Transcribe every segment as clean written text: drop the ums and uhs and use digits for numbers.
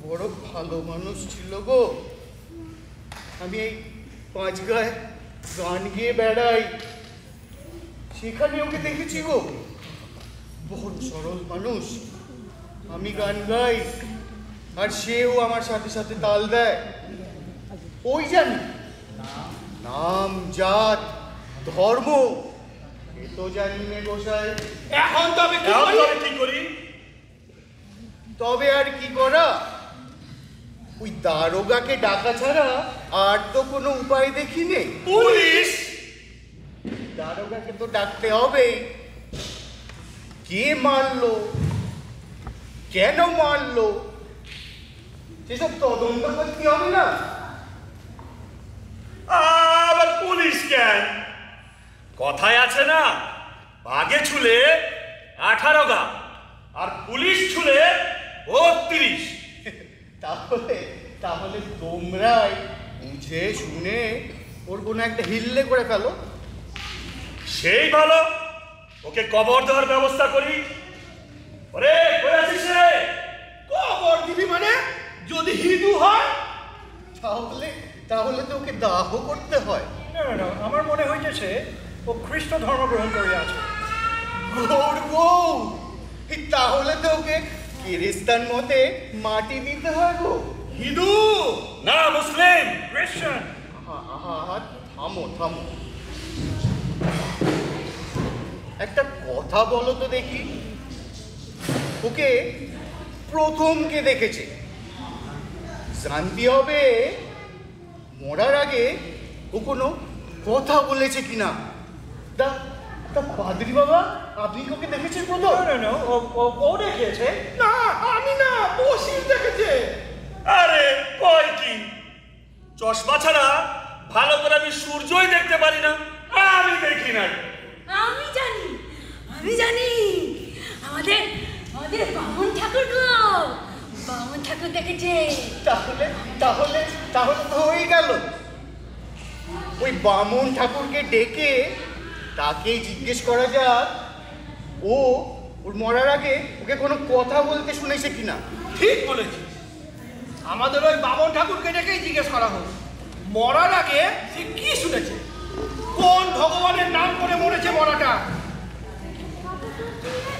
বড় ভালো মানুষ ছিল গো। আমি এই পাঁচগায় গান গিয়ে বেড়াই, সেখানে ওকে দেখেছি গো। বহু সরল মানুষ। আমি গান গাই আর সেও আমার সাথে সাথে তাল দেয়। ওই জানি নাম, জাত, ধর্ম এ তো জানি না গোসাই। এখন তবে কি করি? তবে আর কি করা? ওই দারোগাকে ডাকা ছাড়া আর তো কোনো উপায় দেখি নেই। পুলিশ? দারোগাকে তো ডাকতে হবেই। কে মারলো, কেন মারলো, সেসব তদন্ত করতে হবে না? আবার পুলিশ কেন? কথায় আছে না, বাঘে ছুলে 18 গা আর পুলিশ ছুলে 32। তাহলে তাহলে তোমরাই বুঝে শুনে ওর কোনো একটা হিল্লে করে ফেলো। সেই ভালো, ওকে কবর দেওয়ার ব্যবস্থা করি। ওরে কই আছিস রে? কবর দিবি মানে? যদি হিন্দু হয় তাহলে তাহলে তো ওকে দাহ করতে হয়। না না না, আমার মনে হইতেছে ও খ্রিস্ট ধর্ম গ্রহণ করে আছে। তাহলে তো ওকে খ্রিস্টান মতে মাটি দিতে হয় গো। হিন্দু না, মুসলিম, খ্রিস্টান। থামো থামো, একটা কথা বলো তো দেখি। ওকে প্রথম কে দেখেছে? জানতে হবে মরার আগে ও কোনো কথা বলেছে কিনা। তা পাদ্রী বাবা, আপনি কি ওকে দেখেছেন প্রথম? না না, ও দেখিয়েছে। না, আমি না, বসির দেখেছে। আরে কই কি? চশমা ছাড়া ভালো করে আমি সূর্যই দেখতে পারি না। আমি দেখি না। আমি জানি আমাদের আমাদের বামন ঠাকুর গো, বামন ঠাকুর দেখেছে। তাহলে তাহলে তাহলে তো হয়ে গেল। ওই বামন ঠাকুরকে ডেকে তাকেই জিজ্ঞেস করা যাক ওর মরার আগে ওকে কোনো কথা বলতে শুনেছে কিনা। ঠিক বলেছিস, আমাদের ওই বামন ঠাকুরকে ডেকেই জিজ্ঞেস করা হোক মরার আগে সে কি শুনেছে, কোন ভগবানের নাম করে মরেছে মরাটা।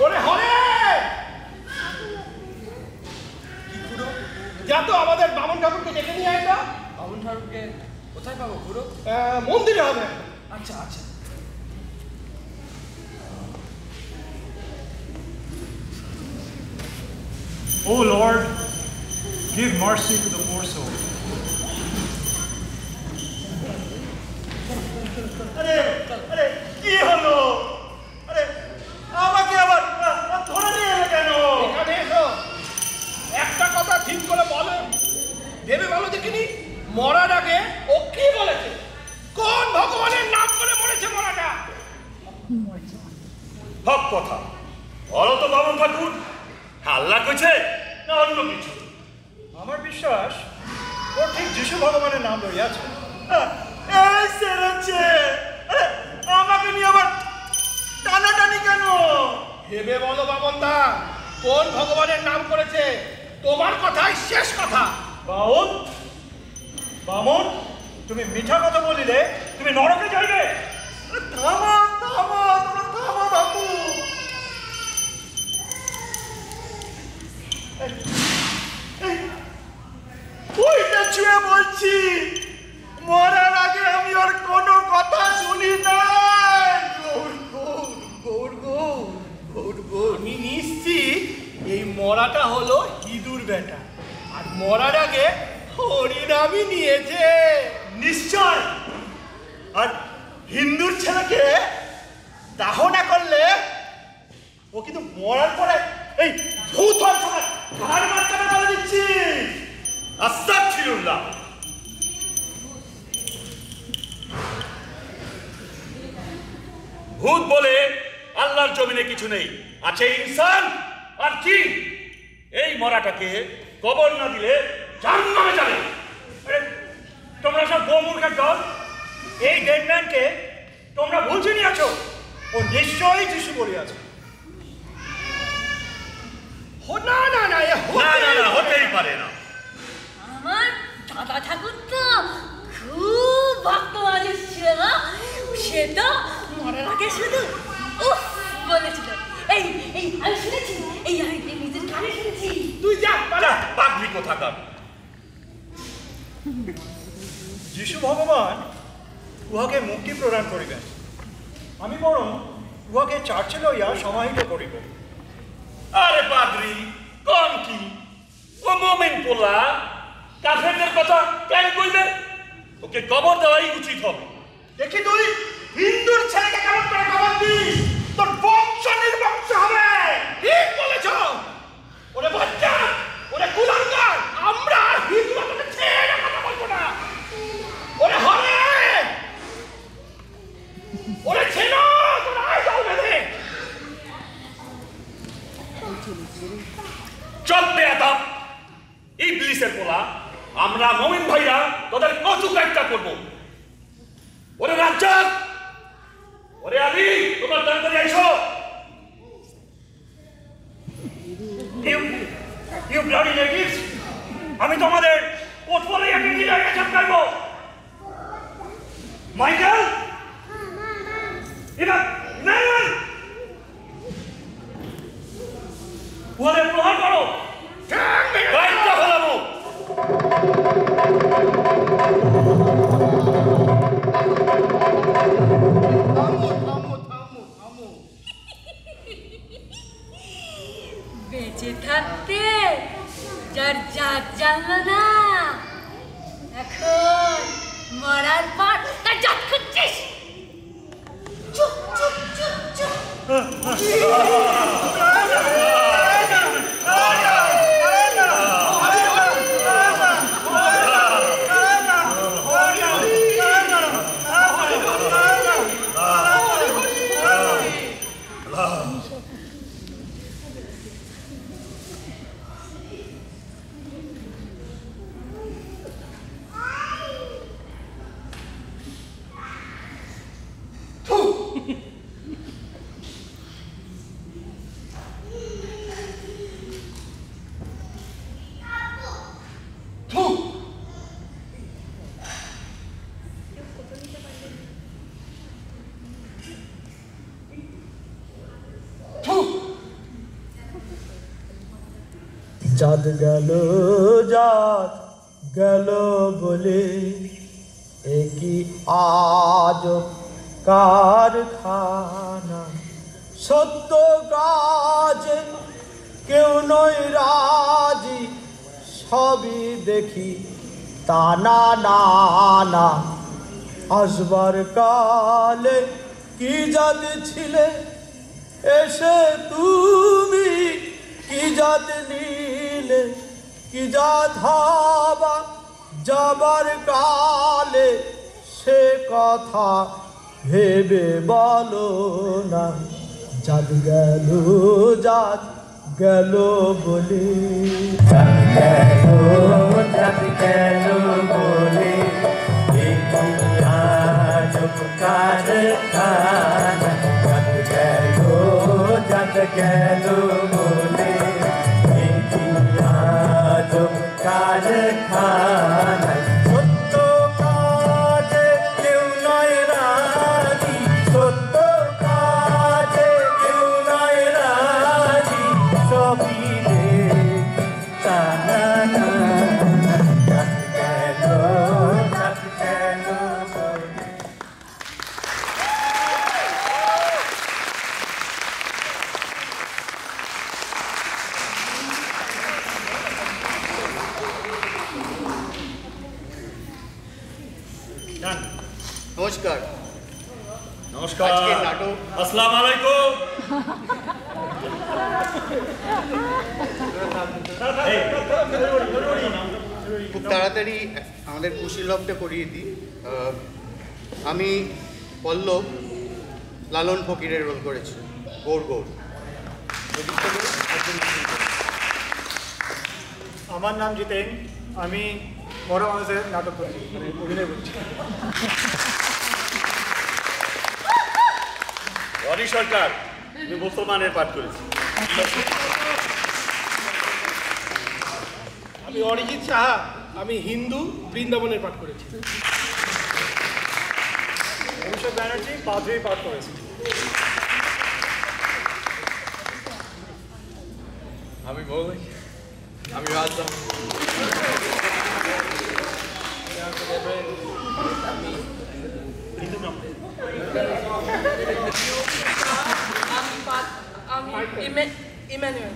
ওরে হরে, যা তো আমাদের বামন ঠাকুরকে ডেকে নিয়ে আয়। বামন ঠাকুরকে কোথায় পাবো গুরু? মন্দিরে হবে। আচ্ছা আচ্ছা। O Lord, give mercy to the poor soul. আরে আরে কি হলো? আরে আমাকে আবার ধরে নিয়ে এলে কেন? এখানে এসো, একটা কথা ঠিক করে বলো, ভেবে বলো দেখিনি মরার আগে ও কি বলেছে, কোন ভগবানের নাম করে মরেছে মরাটা। হক কথা বলো তো বামন ঠাকুর, আল্লাহ কইছে না অন্য কিছু? আমার বিশ্বাস ও ঠিক যিশু ভগবানের নাম লইয়াছে। এই সেরেছে, আমাকে নিয়ে আবার টানাটানি কেন? ভেবে বলো বামনদা, কোন ভগবানের নাম করেছে, তোমার কথাই শেষ কথা। বামন, বামন, তুমি মিঠা কথা বলিলে তুমি নরকে যাইবে। থামো থামো, তোমরা থামো বাবু। ওইটা ছুঁয়ে বলছি, মরার আগে আমি আর কোনো কথা শুনি নাই। আমি নিশ্চিত এই মরাটা হলো হিঁদুর বেটা, আর মরার আগে হরিনামই নিয়েছে। নিশ্চয়। আর হিন্দুর ছেলেকে দাহ না করলে ও কিন্তু মরার পরে এই ভূত হয় সবাই ঘাড় মারতে বলে দিচ্ছি। আস্তাগফিরুল্লাহ। ভূত বলে আল্লাহর জমিনে কিছু নেই, আছে ইনসান আর জিন। এই মরাটাকে কবর না দিলে জাহান্নামে যাবে। তোমরা সব গোমূর্খের দল। এই ডেডম্যানকে তোমরা বুঝে নিয়েছো, ও নিশ্চয়ই যিশু বলিয়াছে। না না না, পারে না। আমার দাদা ঠাকুর তো খুব ভক্ত মানুষ ছিল না, সে তো মরার আগে শুধু উফ বলেছিল। এই এই আমি শুনেছি, এই আমি নিজের কানে শুনেছি। তুই যা পাগলি কোথাকার। যিশু ভগবান উহাকে মুক্তি প্রদান করিবেন, আমি বরং উহাকে চার্চে লইয়া সমাহিত করিব। আরে পাদ্রি কোন কি, ও মোমেন পোলা কাফেরদের কথা কেন কইবে? ওকে কবর দেওয়াই উচিত হবে। দেখি তুই হিন্দুর ছেলেকে কেমন করে খবর দিস, তোর বংশ নির্বংশ হবে। ঠিক বলেছ। ওরে বাচ্চা, ওরে কুলাঙ্গার, আমরা হিন্দুরা তোকে ছেড়ে কথা বলবো না। ওরে হরে, ওরে ছেনো, তোর আয় যাও বেঁধে। চল বেয়াদব ইবলিসের পোলা, আমরা মোমিন ভাইরা তোদের কচু কাটটা করবো। ওরে রাজ্জাক, ওরে আলী, তোমরা তাড়াতাড়ি আইসো। ইউ ব্লাডি নেটিভস, আমি তোমাদের কোট পরে একটা নিরাকে চাপকাইব। মাইকেল, এবার ইমানুয়েল, উহাদের প্রহার করো। বাইকটা ফেলাবো। থামো থামো থামো থামো। বেঁচে থাকতে যার জাত জানলো না, এখন মরার পর তার জাত খুঁজছিস। চুপ চুপ চুপ চুপ। জাত গেল, জাত গেল বলে একই আজ কারখানা। সত্য কাজে কেউ নয় রাজি, সবই দেখি টানা নানা। আসবার কালে কি জাত ছিলে, এসে তুমি কি জাত নিলে, কি জাত হবা যাবার কালে, সে কথা ভেবে বলো না। জাত গেল, জাত গেল বলে, জাত গেল, জাত গেল বলে কারখানা। জাত গেল, জাত গেল বলে কারখানা। সত্য কাজে কেউ নয় রাজি, সত্য কাজে কেউ নয় রাজি, সবই দেখি টানা নানা। জাত গেল, জাত গেল বলে। নমস্কার। নমস্কার। আজকের নাটক আসসালামু আলাইকুম। খুব তাড়াতাড়ি আমাদের কুশীলভটা করিয়ে দিই। আমি পল্লব লালন ফকিরের রোল করেছি, গৌর গৌর। আমার নাম জিতেন, আমি বড় মানুষের নাটক করি, মানে অভিনয় করছি। হরি সরকার, আমি মুসলমানের পাঠ করেছি। আমি অরিজিৎ সাহা, আমি হিন্দু বৃন্দাবনের পাঠ করেছি। অভিষেক ব্যানার্জি পাদ্রি পাঠ করেছি। আমি মৌলিক, আমি রাজধাম। ইমানুয়েল।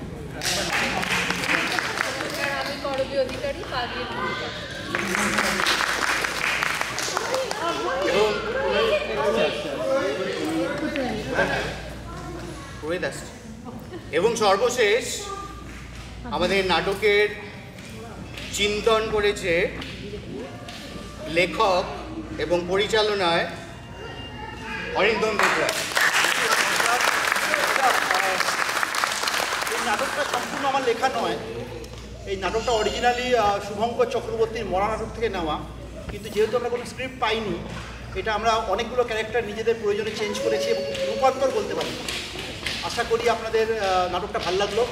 আমি করবী অধিকারী, পাগড়ি ভূমিকা। এবং সর্বশেষ আমাদের নাটকের চিন্তন করেছে লেখক এবং পরিচালনায় অরিন্দম দেবরায়। এই নাটকটা সম্পূর্ণ আমার লেখা নয়, এই নাটকটা অরিজিনালি শুভঙ্কর চক্রবর্তীর মরা নাটক থেকে নেওয়া, কিন্তু যেহেতু আমরা কোনো স্ক্রিপ্ট পাইনি, এটা আমরা অনেকগুলো ক্যারেক্টার নিজেদের প্রয়োজনে চেঞ্জ করেছি এবং রূপান্তর বলতে পারি। আশা করি আপনাদের নাটকটা ভালো লাগলো।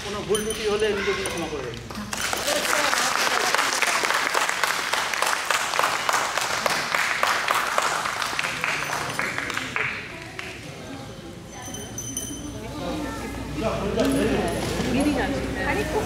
কোনো ভুল ত্রুটি হলে নিজেকে ক্ষমা করে দেবেন। আরে খুব